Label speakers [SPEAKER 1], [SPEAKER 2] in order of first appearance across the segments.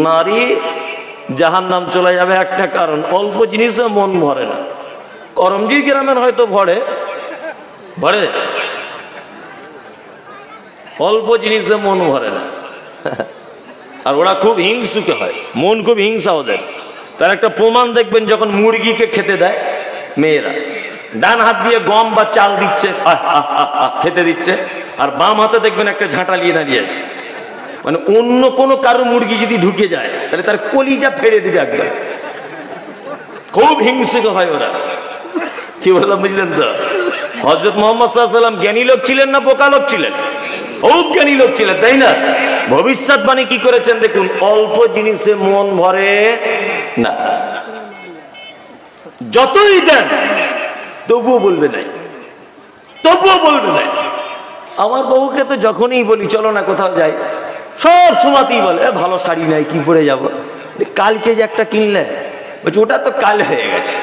[SPEAKER 1] নারী জাহান্নাম চলে যাবে একটা কারণ, অল্প জিনিসে মন ভরে না। করমজি গ্রামের হয়তো ভরে, অল্প জিনিসে মন ভরে না। আর ওরা খুব হিংসুকে হয়, মন খুব হিংসা ওদের। তার একটা প্রমাণ দেখবেন, যখন মুরগিকে খেতে দেয় মেয়েরা, ডান হাত দিয়ে গম বা চাল দিচ্ছে, খেতে দিচ্ছে, আর বাম হাতে দেখবেন একটা ঝাঁটা নিয়ে দাঁড়িয়ে আছে। মানে অন্য কোনো কারো মুরগি যদি ঢুকে যায় তাহলে তার কলিজা ফেলে দিবে একদম। খুব হিংসুক হয় ওরা। কি বললাম বুঝলেন তো? হযরত মুহাম্মদ সাল্লাল্লাহু আলাইহি ওয়াসাল্লাম জ্ঞানী লোক ছিলেন না বোকা লোক ছিলেন? খুব জ্ঞানী লোক ছিলেন, তাই না? ভবিষ্যৎবাণী কি করেছেন দেখুন, অল্প জিনিসে মন ভরে না, যতই দেন তবুও বলবে নাই, তবুও বলবে নাই। আমার বউকে তো যখনই বলি চলো না কোথাও যাই, সব সময়তেই বলে ভালো শাড়ি নাই, কি পরে যাব। কালকে যে একটা কিনলে, বলছি ওটা তো কাল হয়ে গেছে,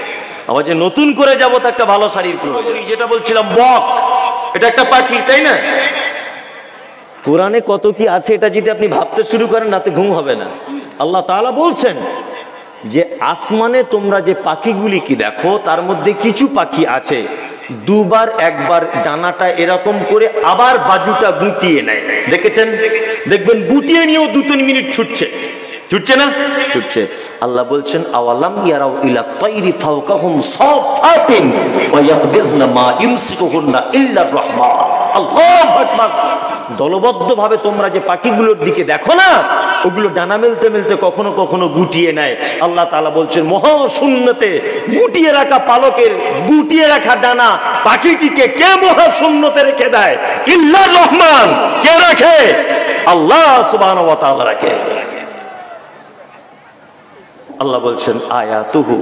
[SPEAKER 1] আবার যে নতুন করে যাবো তো একটা ভালো শাড়ির প্রয়োজন। যেটা বলছিলাম বক, এটা একটা পাখি, তাই না? কোরআনে কত কি আছে, এটা যদি আপনি ভাবতে শুরু করেন রাতে ঘুম হবে না। আল্লাহ তাআলা বলছেন যে আসমানে তোমরা যে পাখিগুলি কি দেখো, তার মধ্যে কিছু পাখি আছে দুবার একবার ডানাটা এরকম করে আবার বাজুটা গুটিয়ে নেয়। দেখেছেন? দেখবেন গুটিয়ে নিয়েও 2-3 মিনিট ছুটছে, ছুটছে না? ছুটছে। আল্লাহ বলছেন আওয়ালাম ইয়ারাউ ইলা তাইরি ফাওকাহুম সাফাতিন ওয়া ইয়াকবিজনা মা ইমসিকুহুন্না ইল্লার রহমান। আল্লাহু আকবার। দলবদ্ধভাবে তোমরা যে পাখিগুলোর দিকে দেখো না, ওগুলো ডানা মেলতে মেলতে কখনো কখনো গুটিয়ে নেয়। আল্লাহ তাআলা বলছেন মহাশূন্যতে গুটিয়ে রাখা পালকের গুটিয়ে রাখা ডানা পাখিটিকে কে মহাশূন্যতে রেখে দেয়? ইল্লার রহমান। কে রাখে? আল্লাহ সুবহানাহু ওয়া তাআলা রাখে। আল্লাহ বলছেন আয়াতুহু,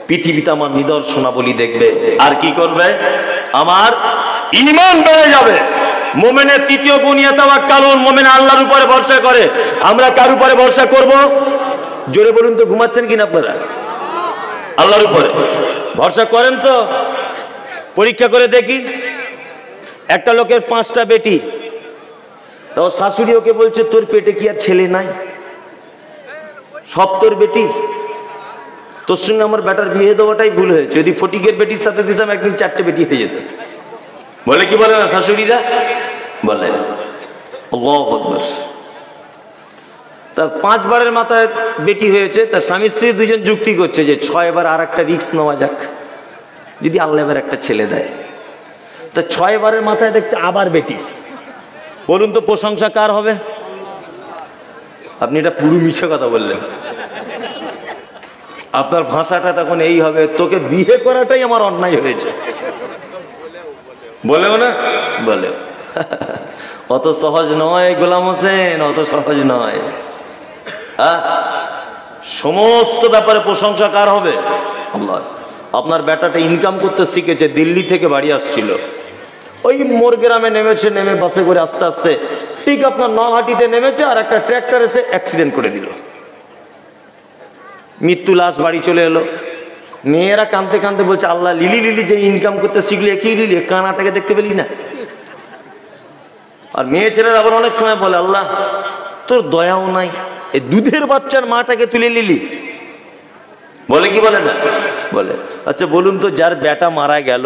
[SPEAKER 1] পৃথিবীতে আমার নিদর্শনাবলী দেখবে, আর কি করবে? আমার ঈমান বেড়ে যাবে। মুমিনের তৃতীয় গুণ ইয়াতাওয়াক্কালুন, মুমিন আল্লাহর উপরে ভরসা করে। আমরা কার উপরে ভরসা করব? জোরে বলুন তো, ঘুমাচ্ছেন কিনা আপনারা? আল্লাহর উপরে ভরসা করেন তো? পরীক্ষা করে দেখি, একটা লোকের 5টা বেটি, তো শাশুড়ি ওকে বলছে তোর পেটে কি আর ছেলে নাই? সব তোর বেটি, তোর সঙ্গে আমার বেটার বিয়ে দেওয়াটাই ভুল হয়েছে। যদি ফটিকের বেটির সাথে দিতাম একদিন 4টে বেটি হয়ে যেত। বলে কি বলে না শাশুড়িরা? বলে। আল্লাহু আকবার। তার 5 বারের মাথায় বেটি হয়েছে, তার স্বামী স্ত্রী দুজন যুক্তি করছে যে 6 বার আর একটা রিস্ক নেওয়া যাক, যদি আল্লাহ এবার একটা ছেলে দেয়। তা 6 বারের মাথায় দেখছে আবার বেটি। বলুন তো প্রশংসা কার হবে? আপনি এটা পুরো মিছে কথা বললেন। আপনার ভাষাটা তখন এই হবে, তোকে বিয়ে করাটাই আমার অন্যায় হয়েছে। বলেও না? বলে। অত সহজ নয় গোলাম হোসেন, অত সহজ নয়। হ্যাঁ, সমস্ত ব্যাপারে প্রশংসা কার হবে? আল্লাহ। আপনার বেটাটা ইনকাম করতে শিখেছে, দিল্লি থেকে বাড়ি আসছিল, ওই মোর গ্রামে নেমেছে, নেমে বাসে করে আস্তে আস্তে ঠিক আপনার নলহাটিতে নেমেছে, আর একটা ট্র্যাক্টর এসে অ্যাক্সিডেন্ট করে দিল, মৃত্যু লাশ বাড়ি চলে এলো। মেয়েরা কাঁদতে কাঁদতে বলছে আল্লাহ, লিলি লিলি যে ইনকাম করতে শিখলি, একই লিলি, কানাটাকে দেখতে পেলি না? আর মেয়ে ছেলেরা আবার অনেক সময় বলে আল্লাহ তোর দয়াও নাই, এই দুধের বাচ্চার মাটাকে তুলে নিলি। বলে কি বলে না? বলে। আচ্ছা বলুন তো, যার বেটা মারা গেল,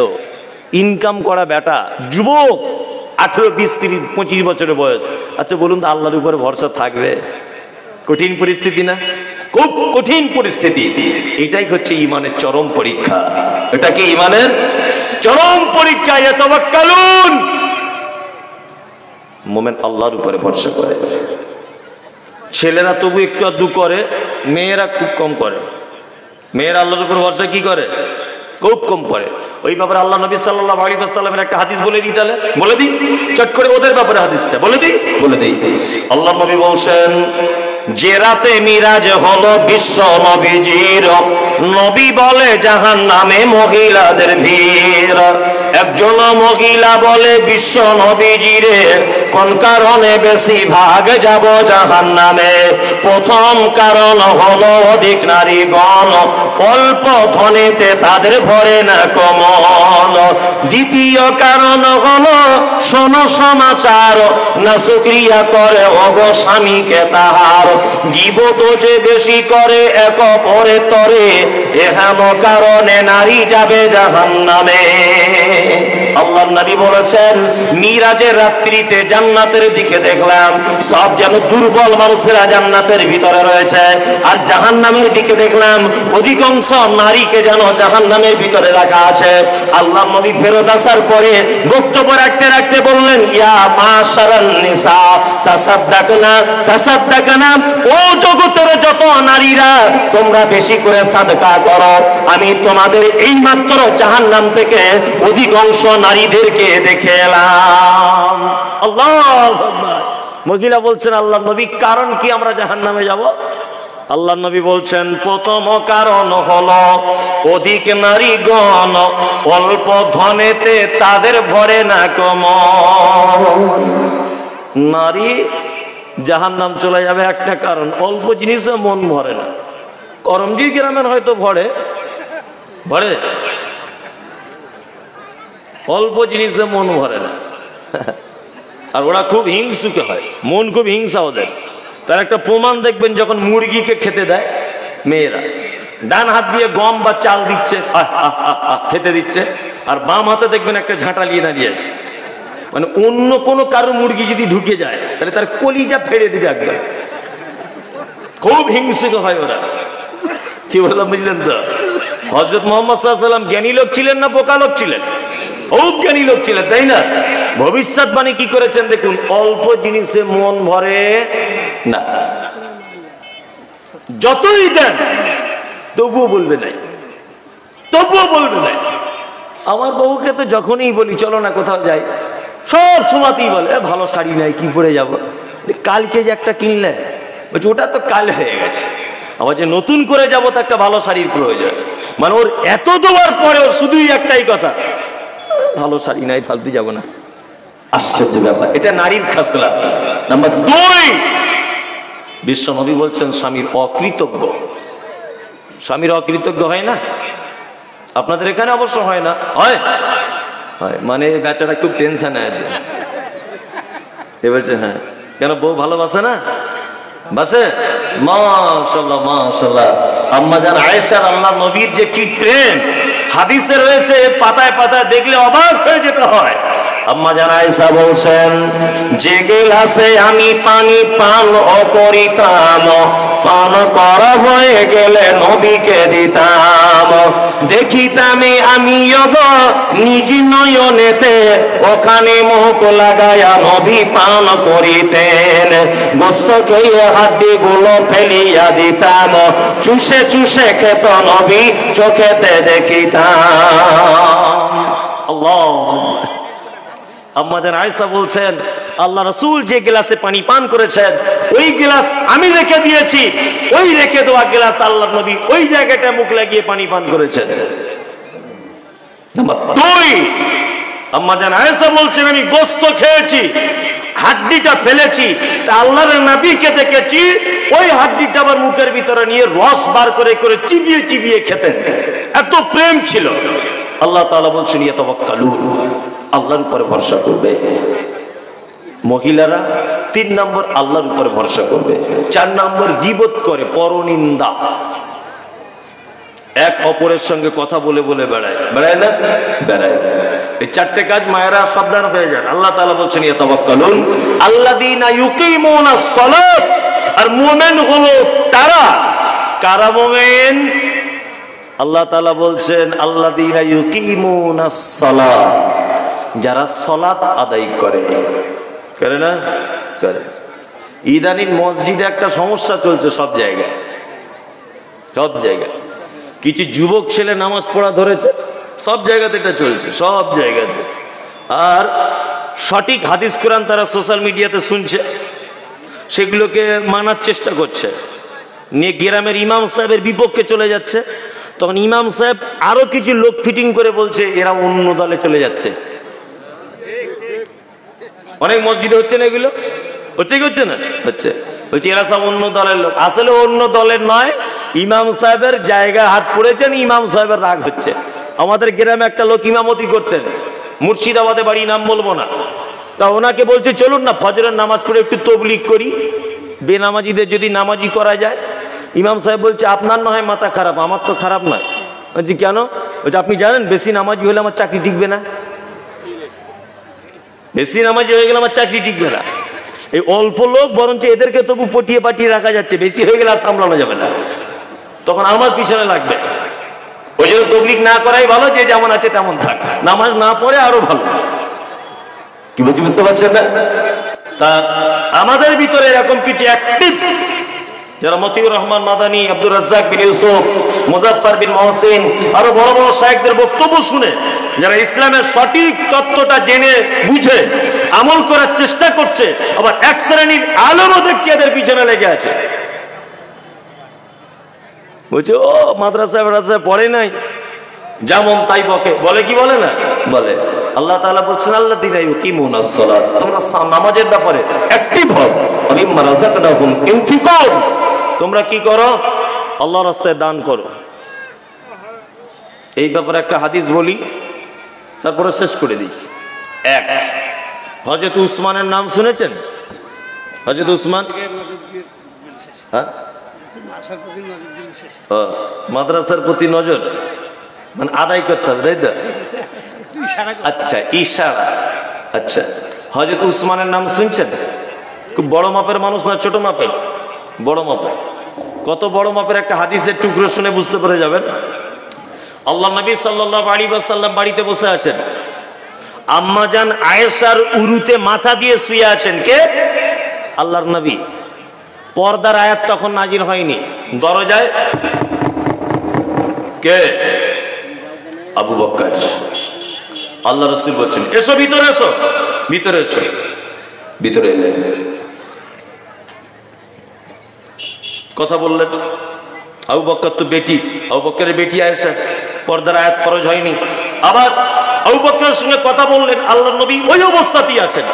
[SPEAKER 1] ইনকাম করা বেটা, যুবক, 18, 20, 30, 25 বছরের বয়স, আচ্ছা বলুন তো আল্লাহর উপরে ভরসা থাকবে? কঠিন পরিস্থিতি না? খুব কঠিন পরিস্থিতি। এটাই হচ্ছে ঈমানের চরম পরীক্ষা। এটা কি ঈমানের চরম পরীক্ষা? ইয়াতাওয়াক্কালুন, মুমিন আল্লাহর উপরে ভরসা করে। ছেলেরা তবু একটু আধটু করে, মেয়েরা খুব কম করে। মেয়েরা আল্লাহর উপর ভরসা কি করে? খুব কম করে। ওই ব্যাপারে আল্লাহ নবী সাল্লাল্লাহু আলাইহি ওয়াসাল্লামের একটা হাদিস বলে দিই, তাহলে বলে দিই চট করে ওদের ব্যাপারে হাদিসটা বলে দিই। আল্লাহ নবী বলছেন, যে রাতে মিরাজ হলো বিশ্ব নবীজির, নবী বলে জাহান্নামে মহিলাদের ভিড়।
[SPEAKER 2] একজন মহিলা বলে বিশ্ব নবীজিরে কোন কারণে বেশি ভাগ যাব জাহান্নামে? প্রথম কারণ হলো অধিক নারীগণ, অল্প ধনেতে তাদের ভরে না কমল। দ্বিতীয় কারণ হলো শোনো সমাচার, না শুকরিয়া করে ওগো স্বামীকে তাহার, গীবত যে বেশি করে এক অপরের তরে, এহেন কারণে নারী যাবে জাহান্নামে। আল্লাহর নবী বলেছেন, মিরাজের রাত্রিতে জান্নাতের দিকে দেখলাম সব যেন দুর্বল মানুষেরা জান্নাতের ভিতরে রয়েছে, আর জাহান্নামের দিকে দেখলাম অধিকাংশ নারীকে যেন জাহান্নামের ভিতরে রাখা আছে। আল্লাহর নবী ফেরত আসার পরে বক্তব্য রাখতে রাখতে বললেন, ইয়া মাশারান নিসা তাসাদদাকনা তাসাদদাকনা, ও জগতের যত নারীরা তোমরা বেশি করে সাদকা করো, আমি তোমাদের এই মাত্র জাহান্নাম থেকে অধিকাংশ নারীদেরকে দেখে এলাম।
[SPEAKER 1] আল্লাহু আকবার। মহিলা বলছেন, আল্লাহ নবী কারণ কি আমরা জাহান্নামে যাব? আল্লাহ নবী বলছেন, প্রথম কারণ হলো অধিক নারীগণ, অল্প ধনেতে তাদের ভরে না কমল। নারী জাহান্নাম চলে যাবে একটা কারণ, অল্প জিনিসে মন ভরে না। করমজি গ্রামের হয়তো ভরে, অল্প জিনিসে মন ভরে না। আর ওরা খুব হিংসুকে হয়, মন খুব হিংসা ওদের। তার একটা প্রমাণ দেখবেন, যখন মুরগিকে খেতে দেয় মেয়েরা, ডান হাত দিয়ে গম বা চাল দিচ্ছে, খেতে দিচ্ছে, আর বাম হাতে দেখবেন একটা ঝাঁটা নিয়ে দাঁড়িয়ে আছে। মানে অন্য কোনো কারো মুরগি যদি ঢুকে যায় তাহলে তার কলিজা ফেলে দিবে একদম। খুব হিংসুকে হয় ওরা। কি বললাম বুঝলেন তো? হযরত মুহাম্মদ সাল্লাল্লাহু আলাইহি ওয়াসাল্লাম জ্ঞানী লোক ছিলেন না বোকা লোক ছিলেন? খুব জ্ঞানী লোক ছিলেন, তাই না? ভবিষ্যৎবাণী কি করেছেন দেখুন, অল্প জিনিসে মন ভরে না, যতই দেন তবুও বলবে নাই, তবুও বলবে নাই। আমার বউকে তো যখনই বলি চলো না কোথাও যাই, সব সময়তেই বলে ভালো শাড়ি নাই, কি পরে যাব? কালকে যে একটা কিনলে, বলছি ওটা তো কাল হয়ে গেছে, আবার যে নতুন করে যাবো তো একটা ভালো শাড়ির প্রয়োজন। মানে ওর এত দেওয়ার পরেও শুধুই একটাই কথা, ভালো শাড়ি নাই, ফালতু যাব না। আশ্চর্য ব্যাপার, এটা নারীর খাসলাত। নাম্বার 2, বিশ্ব নবী বলছেন স্বামীর অকৃতজ্ঞ। স্বামীর অকৃতজ্ঞ হয় না? আপনাদের এখানে অবশ্য হয় না? হয়, হয়। মানে বেচারা খুব টেনশনে আছে, এ বলছে হ্যাঁ কেন বউ ভালোবাসে না? বাসে, মাশাআল্লাহ মাশাআল্লাহ। আম্মা জান আয়েশার আল্লাহর নবীর যে কি প্রেম, হাদিসে রয়েছে, পাতায় পাতায় দেখলে অবাক হয়ে যেতে হয়। আম্মা জান আয়েশা বলছেন, যে গ্লাসে আমি পানি পান করিতাম, পান করা হয়ে গেলে নবীকে দিতাম, দেখিতাম আমি নিজ নয়নেতে, ওখানে মুখ লাগায়া নবী পান করিতেন। গোস্ত খেয়ে হাড্ডি গুলো ফেলিয়া দিতাম, চুষে চুষে খেত নবী চোখেতে দেখিতাম। আল্লাহু আকবার। আম্মা জান আয়েশা বলছেন, আল্লাহ রাসূল যে গ্লাসে পানি পান করেছেন ওই গ্লাস আমি রেখে দিয়েছি, ওই রেখে দেওয়া গ্লাস আল্লাহর নবী ওই জায়গাটা মুখ লাগিয়ে পানি পান করেছেন। নাম্বার 2, আম্মা জান আয়েশা বলছেন, আমি গোশত খেয়েছি, হাড্ডিটা ফেলেছি, তা আল্লাহর নবীকে দেখেছি ওই হাড্ডিটা আবার মুখের ভিতরে নিয়ে রস বার করে করে চিবিয়ে চিবিয়ে খেতেন, এত প্রেম ছিল। আল্লাহ তাআলা বলছেন, ইয়াতাওয়াক্কালুন, আল্লাহর উপরে ভরসা করবে। মহিলারা 3 নম্বর আল্লাহর উপরে ভরসা করবে। 4 নম্বর গীবত করে, পরনিন্দা, এক অপরের সঙ্গে কথা বলে বলে বেড়ায়, বেড়ায় না? বেড়ায়। এই 4টে কাজ মায়েরা সাবধান হয়ে যান। আল্লাহ তাআলা বলছেন, ইয়াতাওয়াক্কালুন আল্লাযীনা ইউকিমুনাস সালাত, আর মুমিন হলো তারা। কারা মুমিন? আল্লাহ তাআলা বলছেন, আল্লাযীনা ইউকিমুনাস সালাত, যারা সালাত আদায় করে। করে না? করে। ইদানিং মসজিদে একটা সমস্যা চলছে সব জায়গায়, সব জায়গায়। কিছু যুবক ছেলে নামাজ পড়া ধরেছে, সব জায়গাতে এটা চলছে, সব জায়গাতে। আর সঠিক হাদিস কোরআন তারা সোশ্যাল মিডিয়াতে শুনছে, সেগুলোকে মানার চেষ্টা করছে, নিয়ে গ্রামের ইমাম সাহেবের বিপক্ষে চলে যাচ্ছে। তখন ইমাম সাহেব আরো কিছু লোক ফিটিং করে বলছে এরা অন্য দলে চলে যাচ্ছে। অনেক মসজিদে হচ্ছে না এগুলো, হচ্ছে কি হচ্ছে না? হচ্ছে। বলছে এরা সব অন্য দলের লোক। আসলে অন্য দলের নয়, ইমাম সাহেবের জায়গায় হাত পড়েছেন, ইমাম সাহেবের রাগ হচ্ছে। আমাদের গ্রামে একটা লোক ইমামতি করতেন, মুর্শিদাবাদে বাড়ি, নাম বলবো না। তা ওনাকে বলছে চলুন না ফজরের নামাজ পড়ে একটু তবলিগ করি, বেনামাজিদের যদি নামাজি করা যায়। ইমাম সাহেব বলছে আপনার না হয় মাথা খারাপ, আমার তো খারাপ নয়। বলছি কেন? বলছে আপনি জানেন বেশি নামাজি হলে আমার চাকরি টিকবে না, বেশি নামাজি হয়ে গেলে আমার চাকরি টিকবে না। এই অল্প লোক বরঞ্চ এদেরকে তবু পটিয়ে পাটিয়ে রাখা যাচ্ছে, বেশি হয়ে গেলে আর সামলানো যাবে না, তখন আমার পিছনে লাগবে। ওই জন্য তবলিগ না করাই ভালো, যে যেমন আছে তেমন থাক, নামাজ না পড়ে আরো ভালো। কি বলছি বুঝতে পারছেন না? তা আমাদের ভিতরে এরকম কিছু অ্যাক্টিভ যারা মতিউর রহমান মাদানী, আব্দুর রাজ্জাক বিন ইউসুফ, মুজাফফর বিন মহসিন, আরো বড় বড় শায়েখদের বক্তব্য শুনে যারা ইসলামের সঠিক তত্ত্বটা জেনে বুঝে আমল করার চেষ্টা করছে, আবার এক শ্রেণীর আলেমও দেখছি এদের পিছনে লেগে আছে। বলছে ও মাদ্রাসায় পড়ে নাই, যেমন তাই বকে, বলে কি বলে না? বলে। আল্লাহ তাআলা বলছেন আল্লাযীনা ইউকিমুনাস সালাত, তোমরা নামাজের ব্যাপারে অ্যাক্টিভ হও, ওয়া মিম্মা রাযাকনাহুম ইনফিকুন, তোমরা কি করো? আল্লাহর রাস্তায় দান করো। এই ব্যাপারে একটা হাদিস বলি, তারপরে শেষ করে দিই। এক, হযরত উসমানের নাম শুনেছেন? হযরত উসমান, হ্যাঁ, মাদ্রাসার প্রতি নজর, মানে আদায় করতে হবে, তাই তো? আচ্ছা, ইশারা। আচ্ছা, হযরত উসমানের নাম শুনছেন? খুব বড় মাপের মানুষ না ছোট মাপের? বড় মাপের। কত বড় মাপের একটা হাদিসের টুকরো শুনে বুঝতে পেরে যাবেন। আল্লাহ নবী সাল্লাল্লাহু আলাইহি ওয়াসাল্লাম বাড়িতে বসে আছেন, আম্মাজান আয়েশার উরুতে মাথা দিয়ে শুয়ে আছেন। কে? আল্লাহর নবী। পর্দার আয়াত তখন নাজিল হয়নি। দরজায় কে? আবু বকর। আল্লাহ রাসূল বলছেন এসো ভিতরে, এসো ভিতরে, এসো ভিতরে। এলেন, কথা বললেন। আবু বকর তো বেটি, আবু বকরের বেটি আয়েশা, পর্দার আয়াত ফরজ হয়নি। আবার আবু বকরের সঙ্গে কথা বললেন, আল্লাহর নবী ওই অবস্থাতেই আছেন।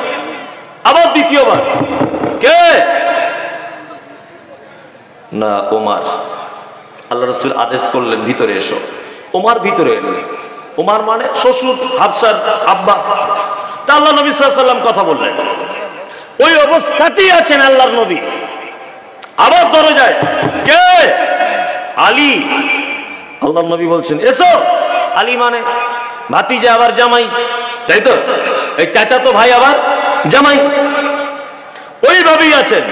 [SPEAKER 1] আবার দ্বিতীয়বার কে? না, ওমর। আল্লাহ রাসূল আদেশ করলেন ভিতরে এসো। ওমর ভিতরে এলেন। ওমর মানে শ্বশুর, হাফসার আব্বা। তা আল্লাহ নবী সাল্লাল্লাহু আলাইহি ওয়াসাল্লাম কথা বললেন, ওই অবস্থাতেই আছেন আল্লাহর নবী। আবার দরজায় কে? আলী। আল্লাহর নবী বলছেন এসো। আলী মানে ভাতিজা, আবার জামাই, তাই তো? এই চাচাতো ভাই আবার জামাই, ওইভাবেই আছেন।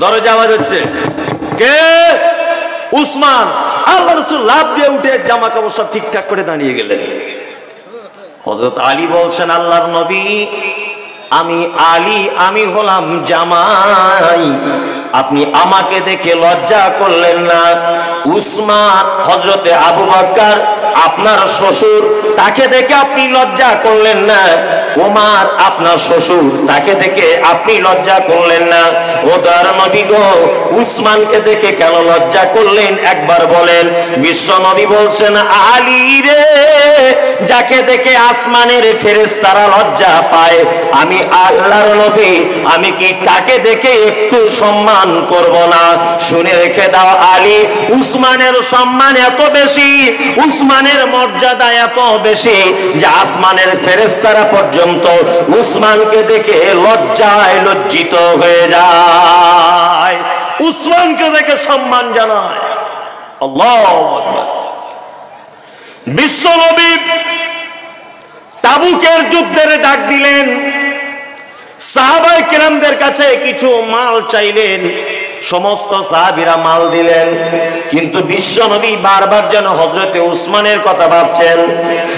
[SPEAKER 1] দরজা আওয়াজ হচ্ছে কে? উসমান। আল্লাহ রাসূল লাফ দিয়ে উঠে জামা কাপড় সব ঠিকঠাক করে দাঁড়িয়ে গেলেন। হযরত আলী বলছেন আল্লাহর নবী আমি আলী, আমি হলাম জামাই, আপনি আমাকে দেখে লজ্জা করলেন না। উসমান হযরতে আবু বকর আপনার শ্বশুর, তাকে দেখে আপনি লজ্জা করলেন না। ওমর আপনার শ্বশুর, তাকে দেখে আপনি লজ্জা করলেন না। ও দয়ার নবী গো, উসমানকে দেখে কেন লজ্জা করলেন একবার বলেন। বিশ্ব নবী বলছেন আলী রে, যাকে দেখে আসমানের ফেরেশতারা লজ্জা পায়, আমি আল্লাহর নবী আমি কি তাকে দেখে একটু সম্মান করব না? শুনে রেখে দাও আলী, উসমানের সম্মান এত বেশি, উসমানের মর্যাদা এত বেশি যে আসমানের ফেরেশতারা পর্যন্ত উসমানকে দেখে লজ্জায় লজ্জিত হয়ে যায়, উসমানকে দেখে সম্মান জানায়। আল্লাহু আকবার। বিশ্ব নবী তাবুকের যুদ্ধের ডাক দিলেন, সাহাবায়ে কেরামদের কাছে কিছু মাল চাইলেন, সমস্ত সাহাবীরা মাল দিলেন। কিন্তু বিশ্ব নবী বারবার যেন হযরতে উসমানের কথা ভাবছেন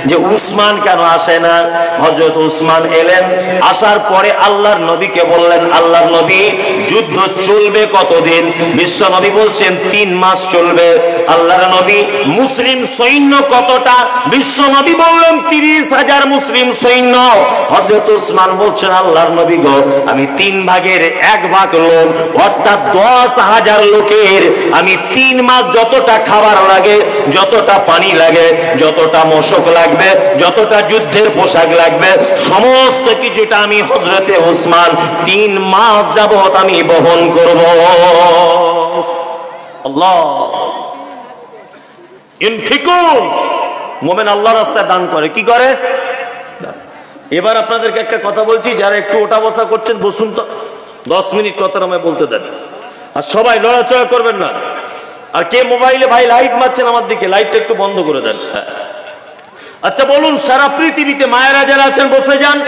[SPEAKER 1] যে উসমান কেন আসে না। হযরত উসমান এলেন, আসার পরে আল্লাহর নবীকে বললেন আল্লাহর নবী যুদ্ধ চলবে কতদিন? বিশ্ব নবী বলছেন 3 মাস চলবে।
[SPEAKER 2] আল্লাহর নবী মুসলিম সৈন্য কতটা? বিশ্ব নবী বললেন 30,000 মুসলিম সৈন্য। হযরত উসমান বলছেন আল্লাহর নবী গো, আমি 3 ভাগের 1 ভাগ লোক, অর্থাৎ 10,000 লোকের আমি 3 মাস যতটা খাবার লাগে, যতটা পানি লাগে, যতটা মশক লাগবে, যতটা যুদ্ধের পোশাক লাগবে, সমস্ত কিছুটা আমি হযরতে উসমান 3 মাস যাবত আমি বহন করব। আল্লাহ ইনফিকুন, মুমিন আল্লাহর রাস্তায় দান করে। কি করে? এবার আপনাদেরকে একটা কথা বলছি, যারা একটু ওঠা বসা করছেন বসুন তো, 10 মিনিট কথাটা আমায় বলতে দেন। আর সবাই লড়াচড়া করবেন না। আর কে মোবাইলে ভাই লাইট মারছেন আমার দিকে, লাইটটা একটু বন্ধ করে দেন। আচ্ছা বলুন, সারা পৃথিবীতে মায়েরা যারা আছেন বসে যান।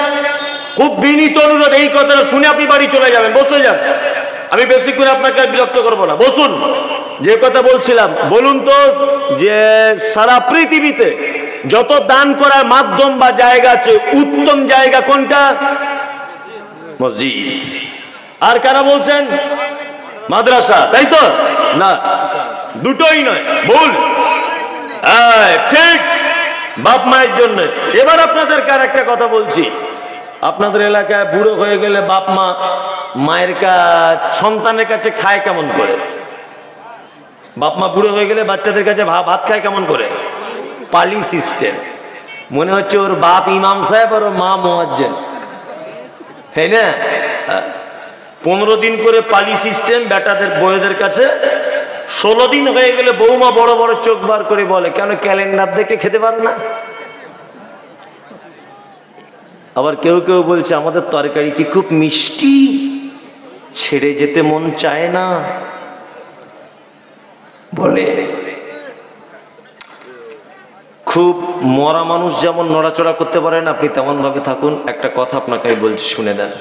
[SPEAKER 2] খুব বিনীত অনুরোধ, এই কথাটা শুনে আপনি বাড়ি চলে যাবেন, বসে যান। আমি বেশি করে আপনাকে বিরক্ত করবো না, বসুন। যে কথা বলছিলাম, বলুন তো যে সারা পৃথিবীতে যত দান করার মাধ্যম বা জায়গা আছে, উত্তম জায়গা কোনটা? মসজিদ। আর কারা বলছেন? মাদ্রাসা, তাই তো না? দুটোই নয়, ভুল। ঠিক, বাপ মায়ের জন্য। এবার আপনাদের কার একটা কথা বলছি, আপনাদের এলাকায় বুড়ো হয়ে গেলে বাপ মা মায়ের সন্তানের কাছে খায় কেমন করে? বাপ মা বুড়ো হয়ে গেলে বাচ্চাদের কাছে ভাত খায় কেমন করে? পালি সিস্টেম। মনে হচ্ছে ওর বাপ ইমাম সাহেব আর ওর মা মুয়াজ্জিন, তাই না? 15 দিন করে পালি সিস্টেম বেটাদের বউদের কাছে। 16 দিন হয়ে গেলে বৌমা বড় বড় চোখ বার করে বলে, কেন ক্যালেন্ডার দেখে খেতে পারে না? আবার কেউ কেউ বলছে আমাদের তরকারি কি খুব মিষ্টি, ছেড়ে যেতে মন চায় না বলে। খুব মরা মানুষ যেমন নড়াচড়া করতে পারে না, আপনি তেমন ভাবে থাকুন। একটা কথা আপনাকে আমি বলছি, শুনে নেন।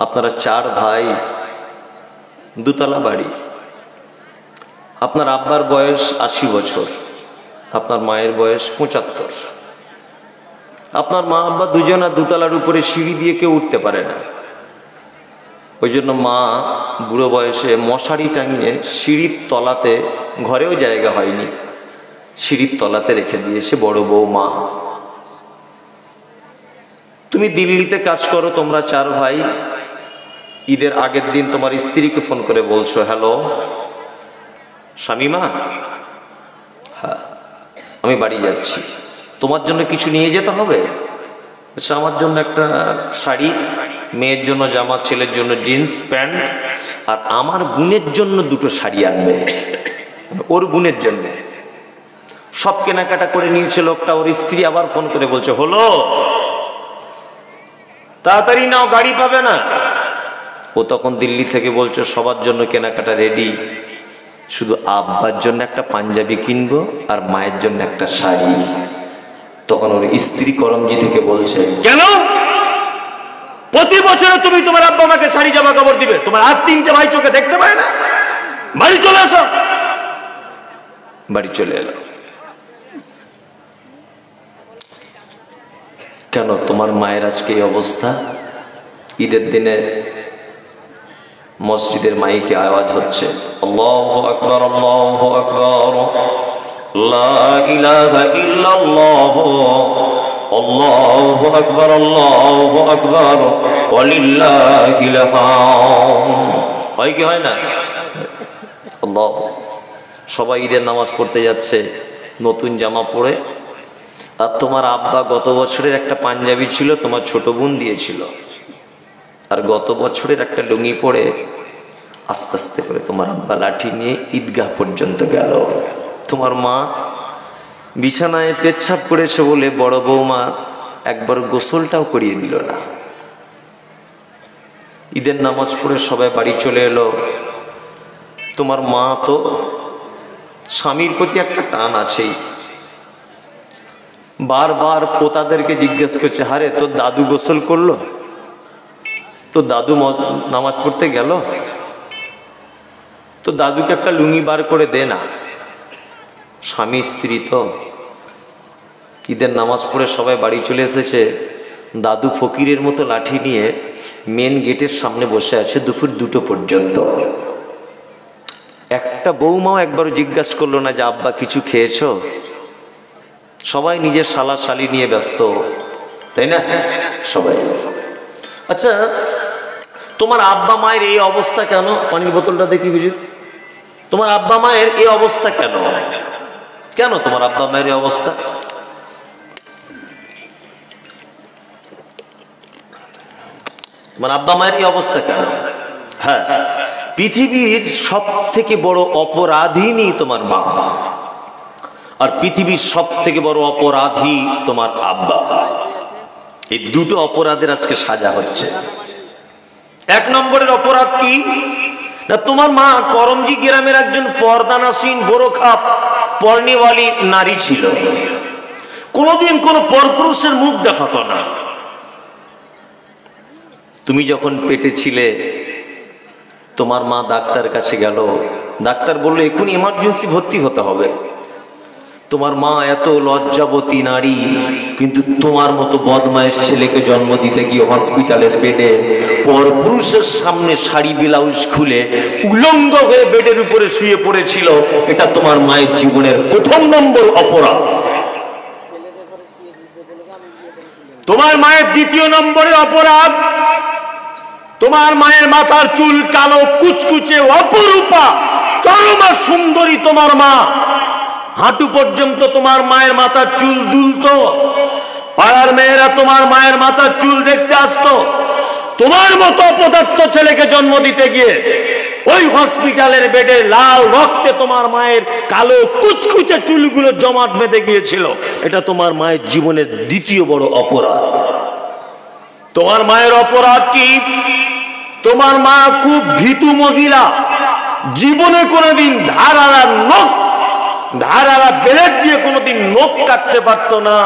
[SPEAKER 2] আপনারা 4 ভাই, 2 তলা বাড়ি। আপনার আব্বার বয়স 80 বছর, আপনার মায়ের বয়স 75। আপনার মা আব্বা দুজনা 2 তলার উপরে সিঁড়ি দিয়ে কেউ উঠতে পারে না। ওই জন্য মা বুড়ো বয়সে মশারি টাঙিয়ে সিঁড়ির তলাতে, ঘরেও জায়গা হয়নি, সিঁড়ির তলাতে রেখে দিয়েছে বড় বৌমা। তুমি দিল্লিতে কাজ করো, তোমরা 4 ভাই। ঈদের আগের দিন তোমার স্ত্রীকে ফোন করে বলছো, হ্যালো শামিমা, হ্যাঁ আমি বাড়ি যাচ্ছি, তোমার জন্য কিছু নিয়ে যেতে হবে? আচ্ছা, আমার জন্য একটা শাড়ি, মেয়ের জন্য জামা, ছেলের জন্য জিন্স প্যান্ট, আর আমার বোনের জন্য 2টো শাড়ি আনবে, ওর বোনের জন্য। সব কেনাকাটা করে নিয়েছে লোকটা। ওর স্ত্রী আবার ফোন করে বলছে, হলো তাড়াতাড়ি নাও, গাড়ি পাবে না। ও তখন দিল্লি থেকে বলছে, সবার জন্য কেনাকাটা রেডি, শুধু আব্বার জন্য একটা পাঞ্জাবি কিনবো আর মায়ের জন্য একটা শাড়ি। তখন ওর স্ত্রী করমজি থেকে বলছে, কেন প্রতি বছর তুমি তোমার আব্বা মাকে শাড়ি জামা কাপড় দিবে? তোমার আর 3টে ভাই চোখে দেখতে পায় না? বাড়ি চলে আসো। বাড়ি চলে এলো। কেন তোমার মায়ের আজকে এই অবস্থা? ঈদের দিনে মসজিদের মাইকে আওয়াজ হচ্ছে, আল্লাহু আকবার, আল্লাহু আকবার, লা ইলাহা ইল্লাল্লাহ, আল্লাহু আকবার, আল্লাহু আকবার, ওয়ালিল্লাহিল হামদ। হয় কি হয় না? আল্লাহ। সবাই ঈদের নামাজ পড়তে যাচ্ছে নতুন জামা পরে। আর তোমার আব্বা গত বছরের একটা পাঞ্জাবি ছিল, তোমার ছোট বোন দিয়েছিল, আর গত বছরের একটা লুঙ্গি পরে আস্তে আস্তে করে তোমার আব্বা লাঠি নিয়ে ঈদগাহ পর্যন্ত গেল। তোমার মা বিছানায় পেচ্ছাপ করেছে বলে বড় বৌমা একবার গোসলটাও করিয়ে দিল না। ঈদের নামাজ পড়ে সবাই বাড়ি চলে এলো। তোমার মা তো স্বামীর প্রতি একটা টান আছেই, বারবার পোতাদেরকে জিজ্ঞেস করছে, হারে তোর দাদু গোসল করলো, তো দাদু নামাজ পড়তে গেল, তো দাদুকে একটা লুঙ্গি বার করে দে না। স্বামী স্ত্রী তো। ঈদের নামাজ পড়ে সবাই বাড়ি চলে এসেছে। দাদু ফকিরের মতো লাঠি নিয়ে মেন গেটের সামনে বসে আছে দুপুর 2টো পর্যন্ত। একটা
[SPEAKER 1] একটা বৌমাও একবারও জিজ্ঞাসা করলো না যে আব্বা কিছু খেয়েছো? সবাই নিজের শালা শালি নিয়ে ব্যস্ত, তাই না? সবাই। আচ্ছা, তোমার আব্বা মায়ের এই অবস্থা কেন? পানির বোতলটা দেখি হুজুর। তোমার আব্বা মায়ের এই অবস্থা কেন? কেন তোমার আব্বা মায়ের এই অবস্থা? তোমার আব্বা মায়ের এই অবস্থা কেন? হ্যাঁ, পৃথিবীর সব থেকে বড় অপরাধী তোমার মা, আর পৃথিবীর সব থেকে বড় অপরাধী তোমার আব্বা। এই দুটো অপরাধের আজকে সাজা হচ্ছে। এক নম্বরের অপরাধ কি না, তোমার মা করমজি গ্রামের একজন পর্দানাসীন বোরখা পর্নেওয়ালি নারী ছিল। কোনোদিন কোনো পরপুরুষের মুখ দেখাতো না। তুমি যখন পেটে ছিলে, তোমার মা ডাক্তার কাছে গেল, ডাক্তার বললো এখনই ইমার্জেন্সি ভর্তি হতে হবে। তোমার মা এত লজ্জাবতী নারী, কিন্তু তোমার মতো বদমাইশ ছেলেকে জন্ম দিতে গিয়ে হসপিটালের বেডে পরপুরুষের সামনে শাড়ি ব্লাউজ খুলে উলঙ্গ হয়ে বেডের উপরে শুয়ে পড়েছিল। এটা তোমার মায়ের জীবনের প্রথম নম্বর অপরাধ। তোমার মায়ের দ্বিতীয় নম্বরের অপরাধ, তোমার মায়ের মাথার চুল কালো কুচকুচে অপরূপা চরমা সুন্দরী। তোমার মা হাঁটু পর্যন্ত তোমার মায়ের মাথার চুল দুলতো। পাড়ার মেয়েরা তোমার মায়ের মাথার চুল দেখতে আসতো। তোমার মতো অপদার্থ ছেলেকে জন্ম দিতে গিয়ে ওই হসপিটালের বেডে লাল রক্তে তোমার মায়ের কালো কুচকুচে চুলগুলো জমাট বেঁধে গিয়েছিল। এটা তোমার মায়ের জীবনের দ্বিতীয় বড় অপরাধ। তোমার মায়ের অপরাধ কি? তোমার মা খুব ভীতু মহিলা। জীবনে কোনোদিন ধারালা ব্লেড দিয়ে কোনোদিন নখ কাটতে পারতো না।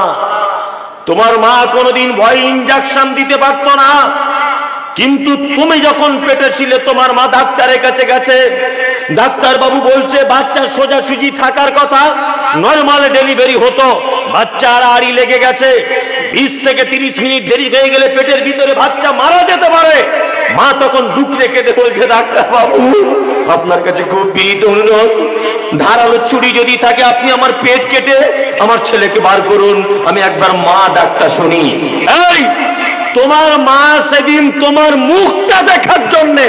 [SPEAKER 1] তোমার মা কোনোদিন ভয় ইনজেকশন দিতে পারতো না। কিন্তু তুমি যখন পেটে ছিলে, তোমার মা ডাক্তারের কাছে গেছে। ডাক্তার বাবু বলছে বাচ্চা সোজাসুজি থাকার কথা, নরমাল ডেলিভারি হতো। বাচ্চার আড়ি লেগে গেছে, 20 থেকে 30 মিনিট দেরি হয়ে গেলে পেটের ভিতরে বাচ্চা মারা যেতে পারে। মা তখন ডুকরে কেঁদে বলছে ডাক্তার বাবু, আপনার কাছে খুব বিনীত অনুরোধ, ধারালো ছুরি যদি থাকে আপনি আমার পেট কেটে আমার ছেলেকে বার করুন, আমি একবার মা ডাকটা শুনি। এই তোমার মা সেদিন তোমার মুখটা দেখার জন্যে,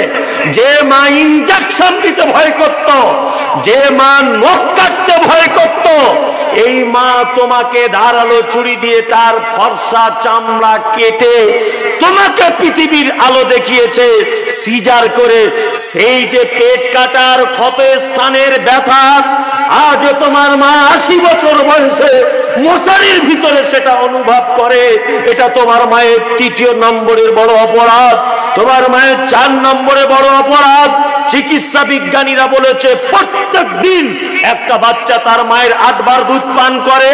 [SPEAKER 1] যে মা ইনজেকশন দিতে ভয় করত, যে মা নখ কাটতে ভয় করত, এই মা তোমাকে ধারালো ছুরি দিয়ে তার ফর্সা চামড়া কেটে তোমাকে পৃথিবীর আলো দেখিয়েছে সিজার করে। সেই যে পেট কাটার ক্ষত স্থানের ব্যথা, আজ তোমার মা 80 বছর বয়সে মশারির ভিতরে সেটা অনুভব করে। এটা তোমার মায়ের 3 নম্বরের বড় অপরাধ। তোমার মায়ের 4 নম্বরে বড় অপরাধ। চিকিৎসা বিজ্ঞানীরা বলেছে প্রত্যেক দিন একটা বাচ্চা তার মায়ের 8 বার দুধ পান করে,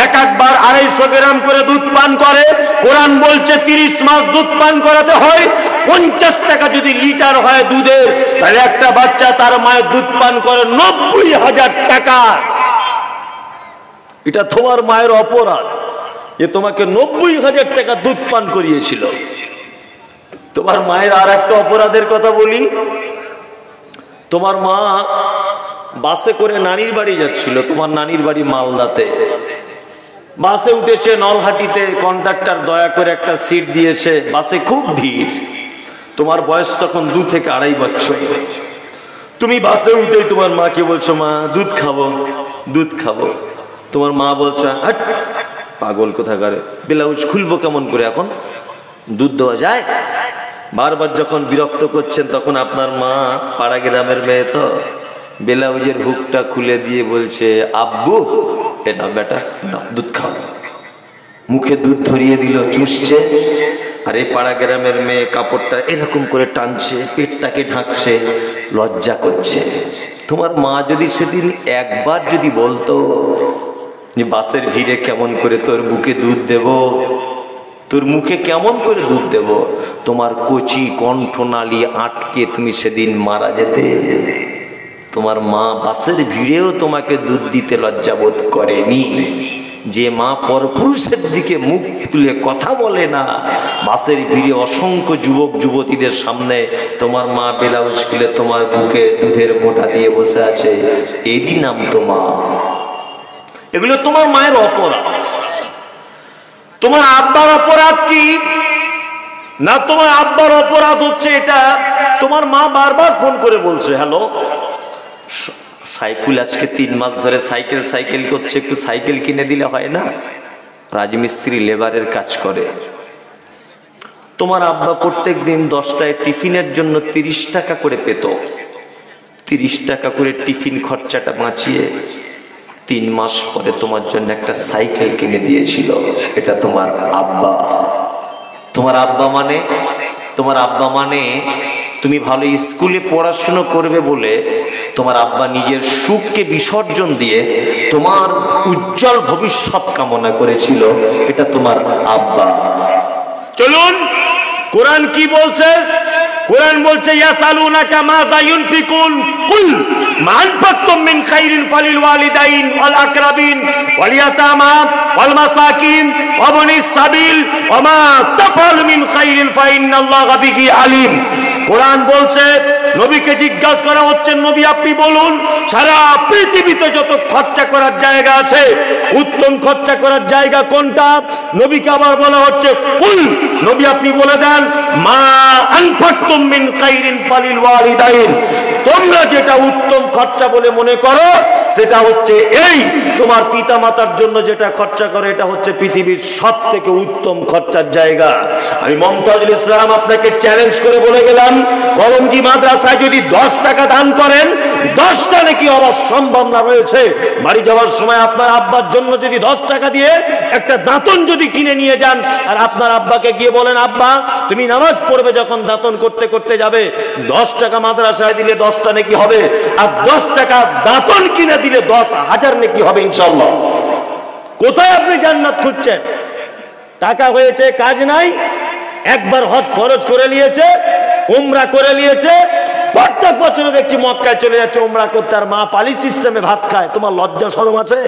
[SPEAKER 1] একবার 250 গ্রাম করে দুধ পান করে। কোরআন বলছে 30 মাস দুধ পান করাতে হয়। 50 টাকা যদি লিটার হয় দুধের, তাহলে একটা বাচ্চা তার মায়ের দুধ পান করে 90,000 টাকা। এটা তোমার মায়ের অপরাধ, যে তোমাকে 90,000 টাকা দুধ পান করিয়েছিল। তোমার মায়ের আর একটা অপরাধের কথা বলি। তোমার মা বাসে করে নানির বাড়ি যাচ্ছিল। তোমার নানির বাড়ি মালদাতে। বাসে উঠেছে নলহাটিতে, কন্ডাক্টর দয়া করে একটা সিট দিয়েছে। বাসে খুব ভিড়। তোমার বয়স তখন 2 থেকে 2.5 বছর। তুমি বাসে উঠে তোমার মাকে বলছো, মা দুধ খাবো, দুধ খাবো। তোমার মা বলছো, হাট পাগল কোথাকার, ব্লাউজ খুলবো কেমন করে, এখন দুধ দেওয়া যায়? বারবার যখন বিরক্ত করছেন, তখন আপনার মা পাড়া গ্রামের মেয়ে তো ব্লাউজের হুকটা খুলে দিয়ে বলছে, আব্বু এ না বেটা, না দুধ খাও। মুখে দুধ ধরিয়ে দিল, চুষছে। আর এই পাড়া গ্রামের মেয়ে কাপড়টা এরকম করে টানছে, পেটটাকে ঢাকছে, লজ্জা করছে। তোমার মা যদি সেদিন একবার যদি বলতো যে বাসের ভিড়ে কেমন করে তোর বুকে দুধ দেব, তোর মুখে কেমন করে দুধ দেব, তোমার কচি কণ্ঠনালী আটকে তুমি সেদিন মারা যেতে। তোমার মা বাসের ভিড়েও তোমাকে দুধ দিতে লজ্জাবোধ করেনি। যে মা পরপুরুষের দিকে মুখ তুলে কথা বলে না, বাসের ভিড়ে অসংখ্য যুবক যুবতীদের সামনে তোমার মা ব্লাউজ খুলে তোমার বুকে দুধের মোটা দিয়ে বসে আছে, এরই নাম তো মা। এগুলো তোমার মায়ের অপরাধ। তোমার আব্বার অপরাধ কি না? তোমার আব্বার অপরাধ হচ্ছে এটা, তোমার মা বারবার ফোন করে বলছে, হ্যালো সাইফুল আজকে 3 মাস ধরে সাইকেল করছে, একটু সাইকেল কিনে দিলে হয় না? রাজমিস্ত্রি লেবারের কাজ করে। তোমার আব্বা প্রত্যেক দিন 10টায় টিফিনের জন্য 30 টাকা করে পেত। 30 টাকা করে টিফিন খরচাটা বাঁচিয়ে 3 মাস পরে তোমার জন্য একটা সাইকেল কিনে দিয়েছিল। এটা তোমার আব্বা। তোমার আব্বা মানে তুমি ভালো স্কুলে পড়াশুনো করবে বলে তোমার আব্বা নিজের সুখকে বিসর্জন দিয়ে তোমার উজ্জ্বল ভবিষ্যৎ কামনা করেছিল। এটা তোমার আব্বা। চলুন কোরআন কি বলছে? কোরআন বলছে ইয়াসালুনাকা মাযা ইউনফিকুন কুল মা আনফাকতুম মিন খাইরিন ফালিল ওয়ালিদাইন ওয়াল আকরাবিন ওয়াল ইয়াতামা ওয়াল মাসাকিন ওয়া বনিস সাবিল ওয়া মা তাফআলু মিন খাইরিন ফা ইন্নাল্লাহা বিহি আলিম। কোরআন বলছে নবীকে জিজ্ঞাসা করা হচ্ছে, নবী আপনি বলুন সারা পৃথিবীতে যত খরচা করার জায়গা আছে উত্তম খরচা করার জায়গা কোনটা? নবীকে আবার বলা হচ্ছে কুল, নবী আপনি বলে দেন মা আনফাকতুম মিন খাইরিন ফালিল ওয়ালিদাইন, তোমরা যেটা উত্তম খরচা বলে মনে করো সেটা হচ্ছে এই তোমার পিতা মাতার জন্য যেটা খরচা করো, এটা হচ্ছে পৃথিবীর সবথেকে উত্তম খরচার জায়গা। আমি মমতাজুল ইসলাম আপনাকে চ্যালেঞ্জ করে বলে গেলাম, করমজি মাদ্রাসায় যদি 10 টাকা দান করেন 10টা নাকি হওয়া সম্ভব না রয়েছে। বাড়ি যাওয়ার সময় আপনার আব্বার জন্য যদি 10 টাকা দিয়ে একটা দাঁতন যদি কিনে নিয়ে যান আর আপনার আব্বাকে গিয়ে বলেন, আব্বা তুমি নামাজ পড়বে যখন দাঁতন করতে করতে যাবে 10 টাকা মাদ্রাসায় দিলে 10টা নাকি হবে, আর 10 টাকা দাঁতন কিনে দিলে 10,000 নাকি হবে ইনশাআল্লাহ। কোথায় আপনি জান্নাত খুঁজছেন? টাকা হয়েছে, কাজ নাই, একবার হজ ফরজ করে নিয়েছে, উমরা করে নিয়েছে, প্রত্যেক বছর দেখছি মক্কায় চলে যাচ্ছে উমরা করতে, আর মা পালি সিস্টেমে ভাত খায়। তোমার লজ্জা শরম আছে?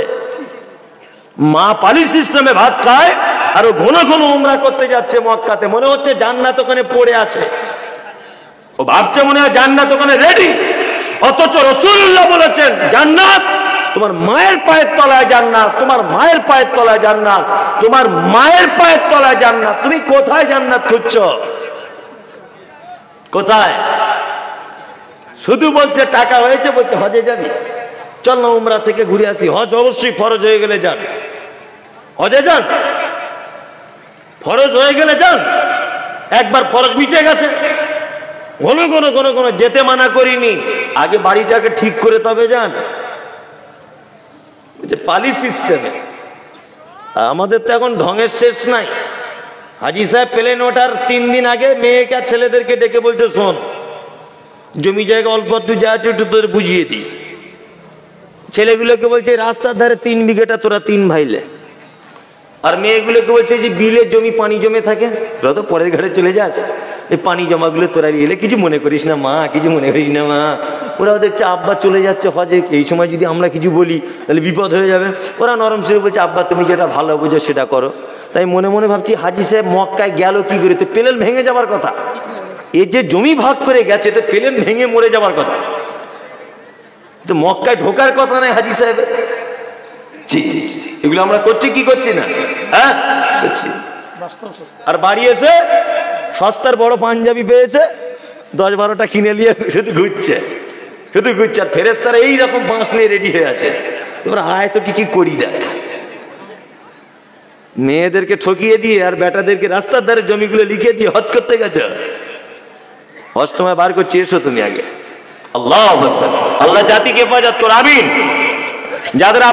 [SPEAKER 1] মা পালি সিস্টেমে ভাত খায় আর ঘন ঘন উমরা করতে যাচ্ছে মক্কাতে, মনে হচ্ছে জান্নাত ওখানে পড়ে আছে। ও ভাবছে মনে হয় জান্নাত ওখানে রেডি, অথচ রাসূলুল্লাহ বলেছেন জান্নাত তোমার মায়ের পায়ের তলায় জান্নাত, তোমার মায়ের পায়ের তলায় জান্নাত, তোমার মায়ের পায়ের তলায় জান্নাত। তুমি কোথায় জান্নাত খুঁজছো? কোথায়? শুধু বলছে টাকা হয়েছে, বলছে হজে যাবি, চল না উমরা থেকে ঘুরে আসি। হজ অবশ্যই ফরজ হয়ে গেলে যান, হজে যান, ফরজ হয়ে গেলে যান, একবার ফরজ মিটে গেছে। ঘন ঘন ঘন ঘন যেতে মানা করিনি, আগে বাড়িটাকে ঠিক করে তবে যান। পালি সিস্টেমে আমাদের তো এখন ঢঙের শেষ নাই। হাজি সাহেব প্লেন ওঠার 3 দিন আগে মেয়েকে আর ছেলেদেরকে ডেকে বলছে, শোন জমি জায়গা অল্প একটু যা আছে একটু তোদের বুঝিয়ে দিই। ছেলেগুলোকে বলছে রাস্তার ধারে 3 বিঘেটা তোরা 3 ভাইলে, আর মেয়েগুলোকে বলছে যে বিলের জমি পানি জমে থাকে, তোরা তো পরের ঘাটে চলে যাস, এই পানি জমাগুলো তোরা এলে কিছু মনে করিস না মা, কিছু মনে করিস না মা। ওরা দেখছে আব্বা চলে যাচ্ছে হজে, এই সময় যদি আমরা কিছু বলি তাহলে বিপদ হয়ে যাবে। ওরা নরম সুরে বলছে আব্বা তুমি যেটা ভালো বুঝো সেটা করো। তাই মনে মনে ভাবছি হাজি সাহেব মক্কায় গেল কি করে? তো প্লেন ভেঙে যাবার কথা, এ যে জমি ভাগ করে গেছে তো প্লেন ভেঙে মরে যাবার কথা, তো মক্কায় ঢোকার কথা নাই হাজি সাহেবের। এগুলো আমরা করছি কি করছি না? হ্যাঁ করছি। আর বাড়ি এসে সস্তার বড় পাঞ্জাবি পেয়েছে, 10-12টা কিনে নিয়ে শুধু ঘুরছে, শুধু ঘুরছে। আর ফেরেশতারা এইরকম বাঁশ নিয়ে রেডি হয়ে আছে, তোমরা আয় তো কি করি দেখ। মেয়েদেরকে ঠকিয়ে দিয়ে আর বেটাদেরকে রাস্তার ধারে জমিগুলো লিখে দিয়ে হজ করতে গেছে। হজ তোমায় বার করছি, এসো তুমি আগে। আল্লাহ আল্লাহ জাতিকে হেফাজত করো, আমিন। যাদের